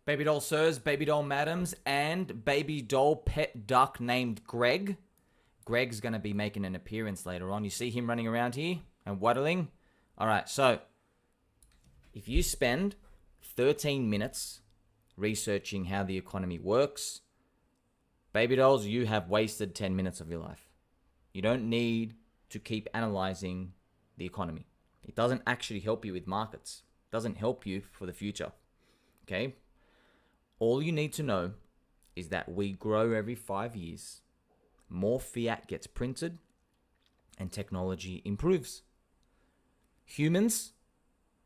Baby doll sirs, baby doll madams, and baby doll pet duck named Greg. Greg's going to be making an appearance later on. You see him running around here and waddling? All right, so if you spend 13 minutes researching how the economy works, baby dolls, you have wasted 10 minutes of your life. You don't need to keep analyzing the economy. It doesn't actually help you with markets. It doesn't help you for the future. Okay? All you need to know is that we grow every 5 years. More fiat gets printed and technology improves. Humans,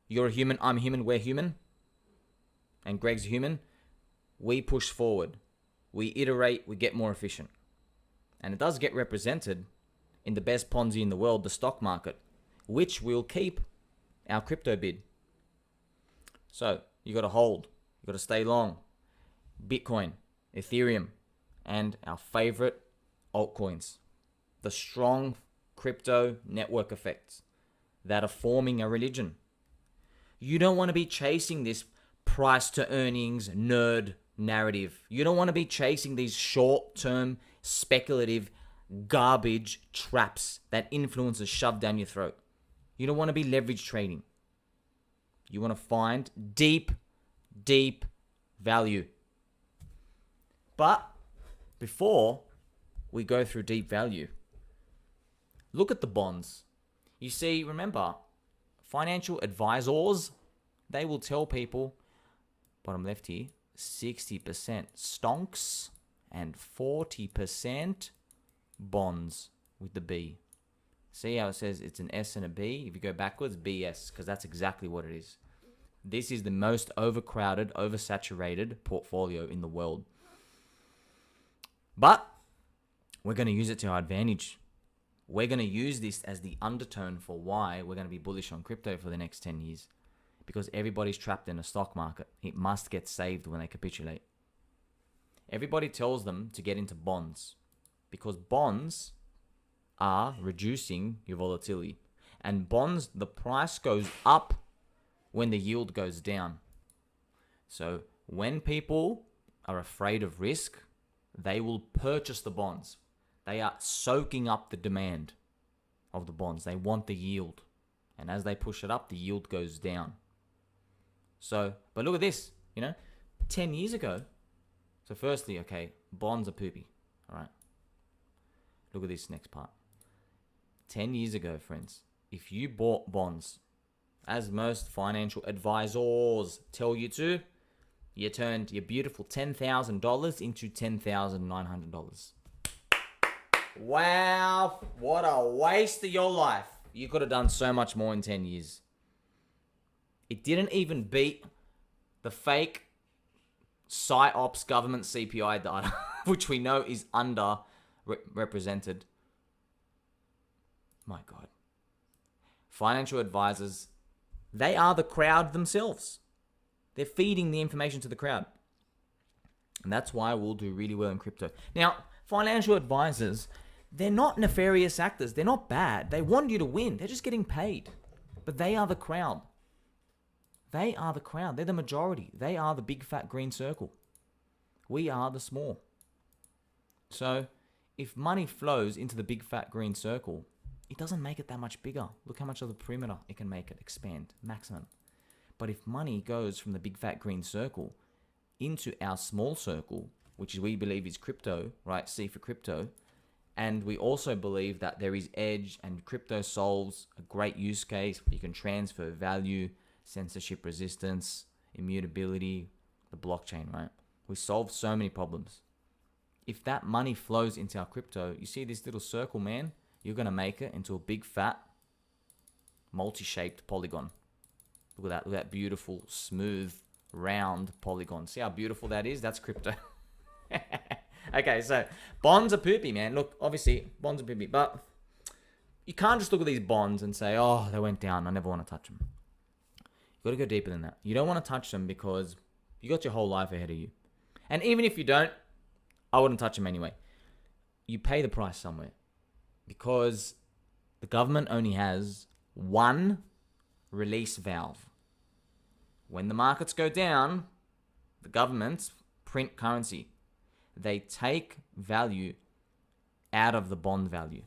you're a human, I'm human, we're human, and Greg's human. We push forward. We iterate, we get more efficient. And it does get represented in the best Ponzi in the world, the stock market, which will keep our crypto bid. So you got to hold, you got to stay long. Bitcoin, Ethereum, and our favorite altcoins. The strong crypto network effects that are forming a religion. You don't want to be chasing this price to earnings nerd narrative. You don't want to be chasing these short-term speculative garbage traps that influencers shove down your throat. You don't want to be leverage trading. You want to find deep value. But before we go through deep value, look at the bonds. You see, remember, financial advisors, they will tell people, bottom left here, 60% stonks and 40% bonds with the B. See how it says it's an S and a B? If you go backwards, BS, because that's exactly what it is. This is the most overcrowded, oversaturated portfolio in the world. But we're going to use it to our advantage. We're going to use this as the undertone for why we're going to be bullish on crypto for the next 10 years. Because everybody's trapped in a stock market. It must get saved when they capitulate. Everybody tells them to get into bonds. Because bonds are reducing your volatility. And bonds, the price goes up when the yield goes down. So when people are afraid of risk, they will purchase the bonds. They are soaking up the demand of the bonds. They want the yield. And as they push it up, the yield goes down. So, but look at this, 10 years ago. So firstly, okay, bonds are poopy. All right. Look at this next part. 10 years ago, friends, if you bought bonds, as most financial advisors tell you to, you turned your beautiful $10,000 into $10,900. Wow, what a waste of your life. You could have done so much more in 10 years. It didn't even beat the fake PsyOps government CPI data, which we know is underrepresented. My God. Financial advisors, they are the crowd themselves. They're feeding the information to the crowd. And that's why we'll do really well in crypto. Now, financial advisors, they're not nefarious actors. They're not bad. They want you to win. They're just getting paid. But they are the crowd. They are the crowd. They're the majority. They are the big fat green circle. We are the small. So if money flows into the big fat green circle, it doesn't make it that much bigger. Look how much of the perimeter it can make it expand, maximum. But if money goes from the big fat green circle into our small circle, which we believe is crypto, right? C for crypto. And we also believe that there is edge, and crypto solves a great use case. You can transfer value, censorship resistance, immutability, the blockchain, right? We solve so many problems. If that money flows into our crypto, you see this little circle, man, you're going to make it into a big fat multi-shaped polygon. Look at that beautiful, smooth, round polygon. See how beautiful that is? That's crypto. Okay, so bonds are poopy, man. Look, obviously, bonds are poopy. But you can't just look at these bonds and say, oh, they went down. I never want to touch them. You've got to go deeper than that. You don't want to touch them because you got your whole life ahead of you. And even if you don't, I wouldn't touch them anyway. You pay the price somewhere. Because the government only has one release valve. When the markets go down, the governments print currency. They take value out of the bond value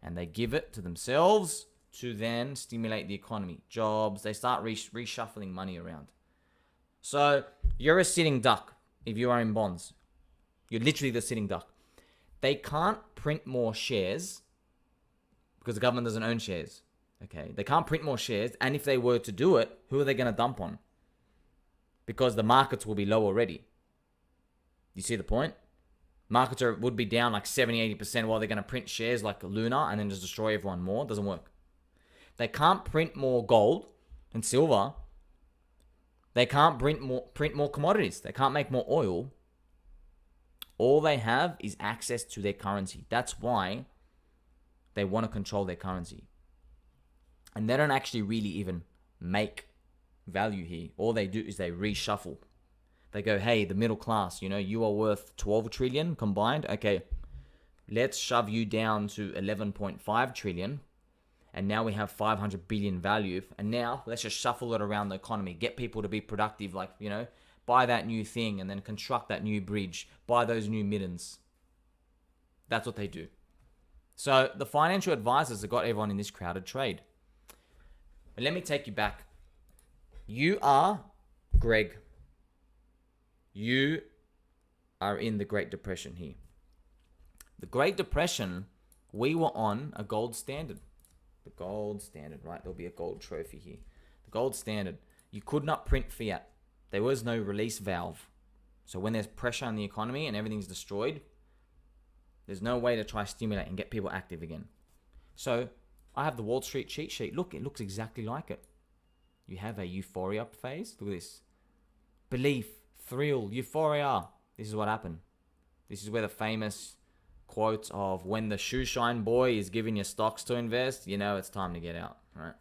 and they give it to themselves to then stimulate the economy, jobs. They start reshuffling money around. So you're a sitting duck if you are in bonds. You're literally the sitting duck. They can't print more shares because the government doesn't own shares. Okay, they can't print more shares, and if they were to do it, who are they going to dump on? Because the markets will be low already. You see the point? Markets would be down like 70-80% while they're going to print shares like Luna and then just destroy everyone more. It doesn't work. They can't print more gold and silver. They can't print more commodities. They can't make more oil. All they have is access to their currency. That's why they want to control their currency. And they don't actually really even make value here. All they do is they reshuffle. They go, hey, the middle class, you are worth 12 trillion combined. Okay, let's shove you down to 11.5 trillion. And now we have 500 billion value. And now let's just shuffle it around the economy. Get people to be productive, buy that new thing and then construct that new bridge. Buy those new middens. That's what they do. So the financial advisors have got everyone in this crowded trade. But let me take you back. You are Greg. You are in the Great Depression here. The Great Depression, we were on a gold standard. The gold standard, right? There'll be a gold trophy here. The gold standard. You could not print fiat. There was no release valve. So when there's pressure on the economy and everything's destroyed, there's no way to try stimulate and get people active again. So I have the Wall Street cheat sheet. Look, it looks exactly like it. You have a euphoria phase. Look at this. Belief, thrill, euphoria. This is what happened. This is where the famous quote of when the shoe shine boy is giving you stocks to invest, it's time to get out, right?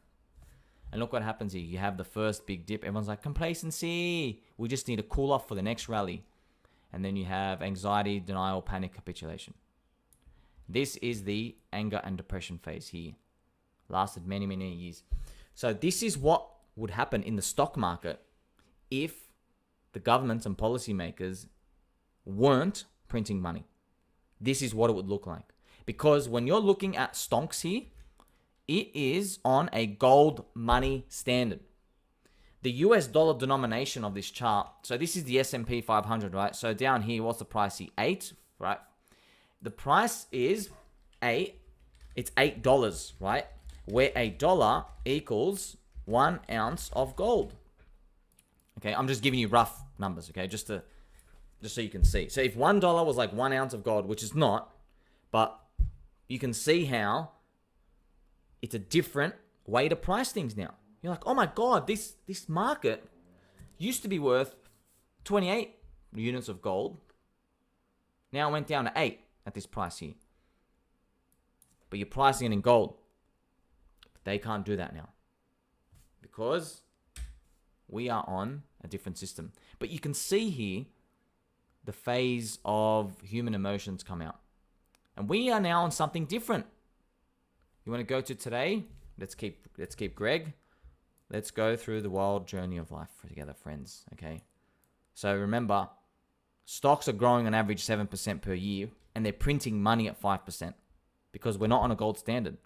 And look what happens here. You have the first big dip. Everyone's like, complacency. We just need to cool off for the next rally. And then you have anxiety, denial, panic, capitulation. This is the anger and depression phase here. Lasted many, many years. So this is what would happen in the stock market if the governments and policymakers weren't printing money. This is what it would look like. Because when you're looking at stonks here, it is on a gold money standard. The US dollar denomination of this chart, so this is the S&P 500, right? So down here, what's the price here? 8, right? The price is it's $8, right? Where $1 equals 1 ounce of gold. Okay, I'm just giving you rough numbers, okay? Just so you can see. So if $1 was like 1 ounce of gold, which is not, but you can see how it's a different way to price things now. You're like, oh my God, this market used to be worth 28 units of gold. Now it went down to 8 at this price here. But you're pricing it in gold. But they can't do that now. Because we are on a different system. But you can see here the phase of human emotions come out. And we are now on something different. You want to go to today? Let's keep Greg. Let's go through the wild journey of life together, friends. Okay. So remember, stocks are growing on average 7% per year, and they're printing money at 5% because we're not on a gold standard.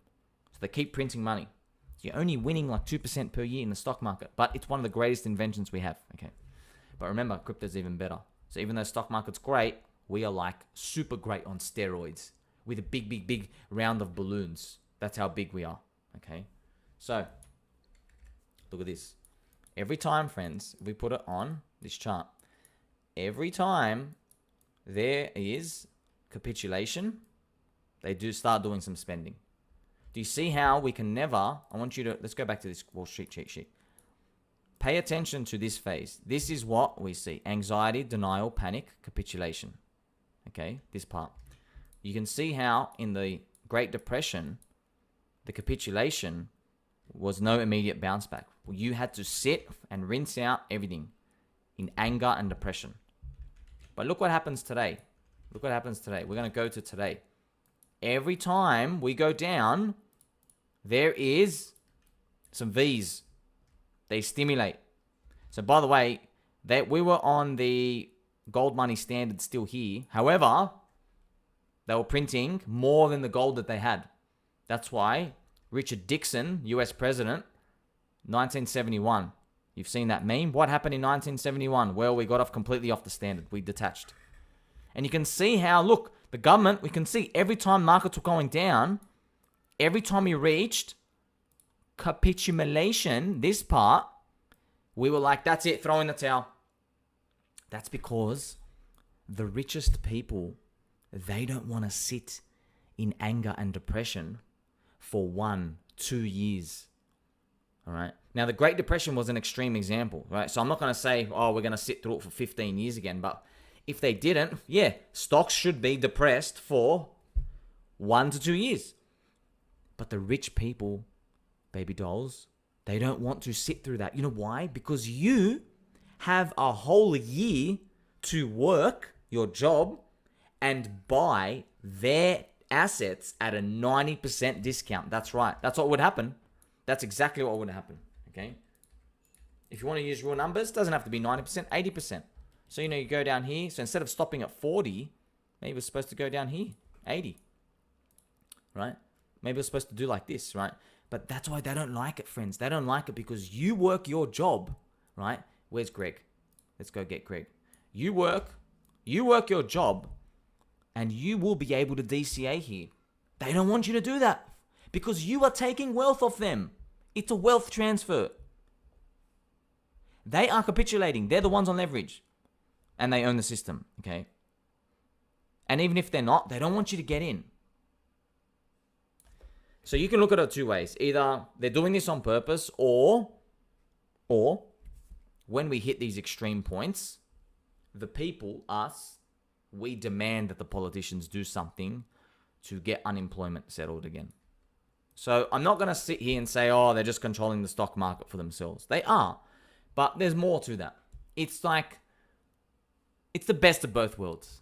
So they keep printing money. You're only winning like 2% per year in the stock market, but it's one of the greatest inventions we have. Okay. But remember, crypto's even better. So even though stock market's great, we are like super great on steroids with a big round of balloons. That's how big we are. Okay. So look at this. Every time, friends, we put it on this chart, every time there is capitulation, they do start doing some spending. Do you see how we can never, let's go back to this Wall Street cheat sheet. Pay attention to this phase. This is what we see. Anxiety, denial, panic, capitulation. Okay, this part. You can see how in the Great Depression, the capitulation was no immediate bounce back. You had to sit and rinse out everything in anger and depression. But look what happens today. Look what happens today. We're going to go to today. Every time we go down, there is some V's. They stimulate. So by the way, We were on the gold money standard still here. However, they were printing more than the gold that they had. That's why Richard Nixon, US president, 1971. You've seen that meme. What happened in 1971? Well, we got completely off the standard. We detached. And you can see how, look, the government, we can see every time markets were going down, every time we reached capitulation, this part, we were like, that's it, throw in the towel. That's because the richest people, they don't want to sit in anger and depression for 1-2 years. All right. Now, the Great Depression was an extreme example, right? So I'm not going to say, oh, we're going to sit through it for 15 years again. But if they didn't, yeah, stocks should be depressed for 1 to 2 years. But the rich people, baby dolls, they don't want to sit through that. You know why? Because you have a whole year to work your job and buy their assets at a 90% discount. That's right. That's what would happen. That's exactly what would happen. Okay. If you want to use real numbers, it doesn't have to be 90%, 80%. So, you go down here. So instead of stopping at 40, maybe we're supposed to go down here, 80. Right? Maybe we're supposed to do like this, right? But that's why they don't like it, friends. They don't like it because you work your job, right? Where's Greg? Let's go get Greg. You work your job, and you will be able to DCA here. They don't want you to do that because you are taking wealth off them. It's a wealth transfer. They are capitulating. They're the ones on leverage, and they own the system, okay? And even if they're not, they don't want you to get in. So you can look at it two ways. Either they're doing this on purpose, or when we hit these extreme points, the people, us, we demand that the politicians do something to get unemployment settled again. So I'm not going to sit here and say, oh, they're just controlling the stock market for themselves. They are. But there's more to that. It's like, it's the best of both worlds.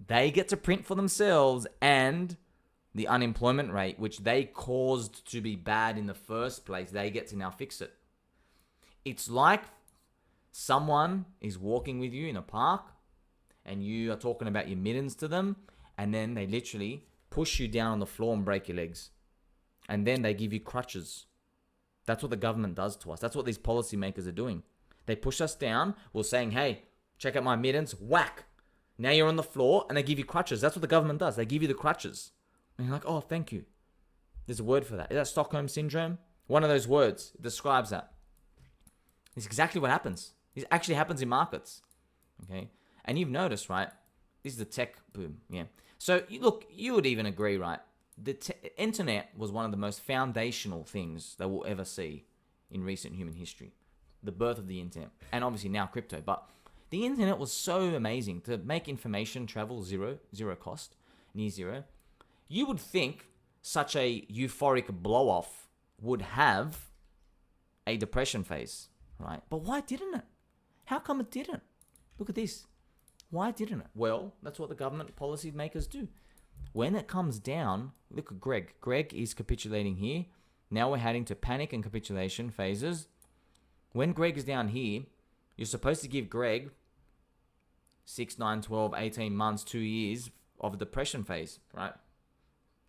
They get to print for themselves, and the unemployment rate, which they caused to be bad in the first place, they get to now fix it. It's like someone is walking with you in a park and you are talking about your mittens to them, and then they literally push you down on the floor and break your legs. And then they give you crutches. That's what the government does to us. That's what these policymakers are doing. They push us down. We're saying, hey, check out my mittens. Whack. Now you're on the floor, and they give you crutches. That's what the government does. They give you the crutches. And you're like, oh, thank you. There's a word for that. Is that Stockholm Syndrome? One of those words describes that. It's exactly what happens. This actually happens in markets. Okay? And you've noticed, right? This is the tech boom. Yeah. So, look, you would even agree, right? The internet was one of the most foundational things that we'll ever see in recent human history. The birth of the internet. And obviously now crypto. But the internet was so amazing to make information travel zero cost, near zero. You would think such a euphoric blow-off would have a depression phase, right? But why didn't it? How come it didn't? Look at this. Why didn't it? Well, that's what the government policy makers do. When it comes down, look at Greg. Greg is capitulating here. Now we're heading to panic and capitulation phases. When Greg is down here, you're supposed to give Greg 6, 9, 12, 18 months, 2 years of a depression phase, right?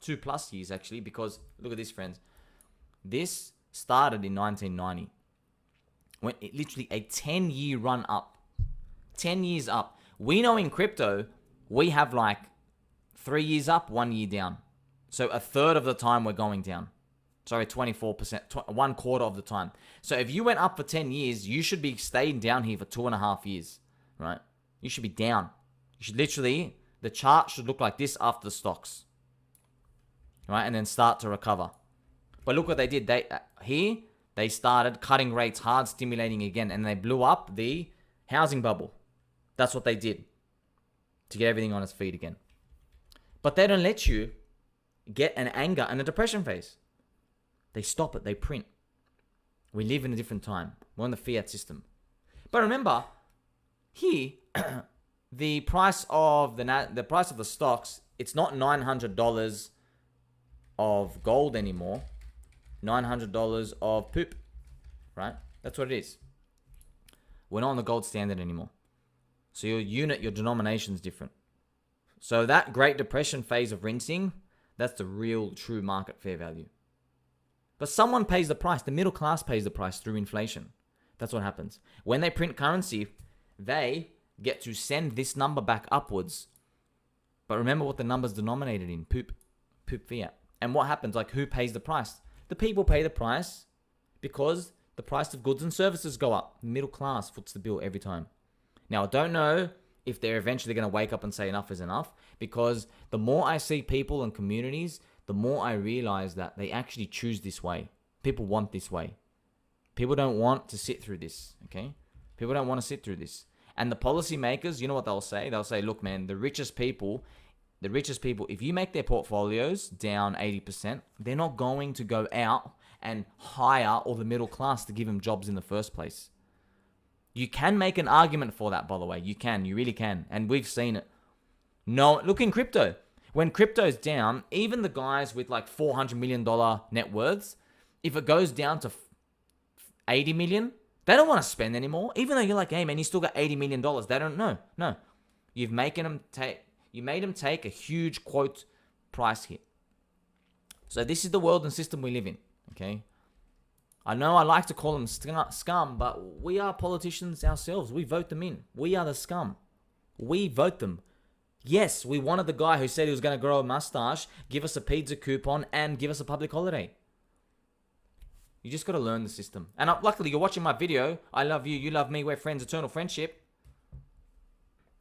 2+ years actually, because look at this, friends. This started in 1990. When it literally a 10-year run up. 10 years up. We know in crypto, we have like 3 years up, 1 year down. So a third of the time we're going down. Sorry, 24%, 1/4 of the time. So if you went up for 10 years, you should be staying down here for 2.5 years, right? You should be down. You should literally, the chart should look like this after the stocks, right? And then start to recover. But look what they did. They started cutting rates hard, stimulating again, and they blew up the housing bubble. That's what they did to get everything on its feet again. But they don't let you get an anger and a depression phase. They stop it. They print. We live in a different time. We're on the fiat system. But remember, here, the price of the stocks, it's not $900 of gold anymore. $900 of poop, right? That's what it is. We're not on the gold standard anymore. So your unit, your denomination's different. So that Great Depression phase of rinsing, that's the real true market fair value. But someone pays the price. The middle class pays the price through inflation. That's what happens. When they print currency, they get to send this number back upwards. But remember what the number's denominated in, poop fiat. And what happens? Like, who pays the price? The people pay the price because the price of goods and services go up. Middle class foots the bill every time. Now, I don't know if they're eventually going to wake up and say enough is enough, because the more I see people and communities, the more I realize that they actually choose this way. People want this way. People don't want to sit through this, okay? People don't want to sit through this. And the policymakers, you know what they'll say? They'll say, look, man, the richest people, if you make their portfolios down 80%, they're not going to go out and hire all the middle class to give them jobs in the first place. You can make an argument for that, by the way. You can. You really can. And we've seen it. No, look in crypto. When crypto's down, even the guys with like $400 million net worths, if it goes down to 80 million, they don't want to spend anymore. Even though you're like, hey man, you still got $80 million. They don't know. No. You made them take a huge quote price hit. So this is the world and system we live in. Okay. I know I like to call them scum, but we are politicians ourselves. We vote them in. We are the scum. We vote them. Yes, we wanted the guy who said he was going to grow a mustache, give us a pizza coupon, and give us a public holiday. You just got to learn the system. And luckily, you're watching my video. I love you. You love me. We're friends. Eternal friendship.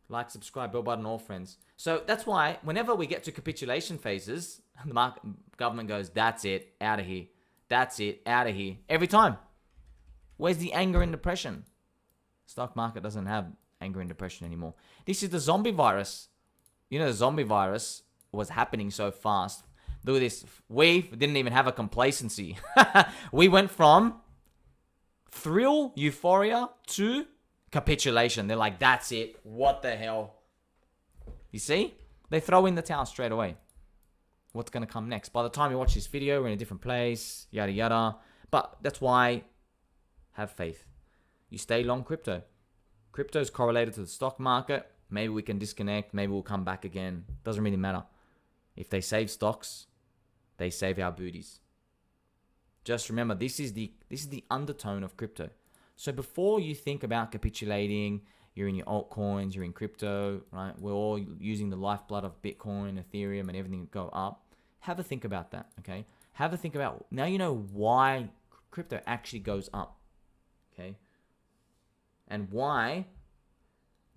Like, subscribe, bell button, all friends. So that's why whenever we get to capitulation phases, the government goes, that's it, out of here. That's it, out of here. Every time. Where's the anger and depression? Stock market doesn't have anger and depression anymore. This is the zombie virus. You know, the zombie virus was happening so fast. Look at this. We didn't even have a complacency. We went from thrill, euphoria, to capitulation. They're like, that's it. What the hell? You see? They throw in the towel straight away. What's going to come next? By the time you watch this video, we're in a different place, yada, yada. But that's why have faith. You stay long crypto. Crypto is correlated to the stock market. Maybe we can disconnect. Maybe we'll come back again. Doesn't really matter. If they save stocks, they save our booties. Just remember, this is the undertone of crypto. So before you think about capitulating, you're in your altcoins, you're in crypto, right? We're all using the lifeblood of Bitcoin, Ethereum, and everything to go up. Have a think about that, okay? Have a think about, now you know why crypto actually goes up, okay? And why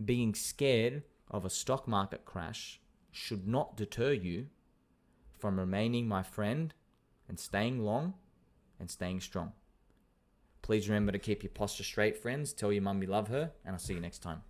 being scared of a stock market crash should not deter you from remaining my friend and staying long and staying strong. Please remember to keep your posture straight, friends. Tell your mum you love her, and I'll see you next time.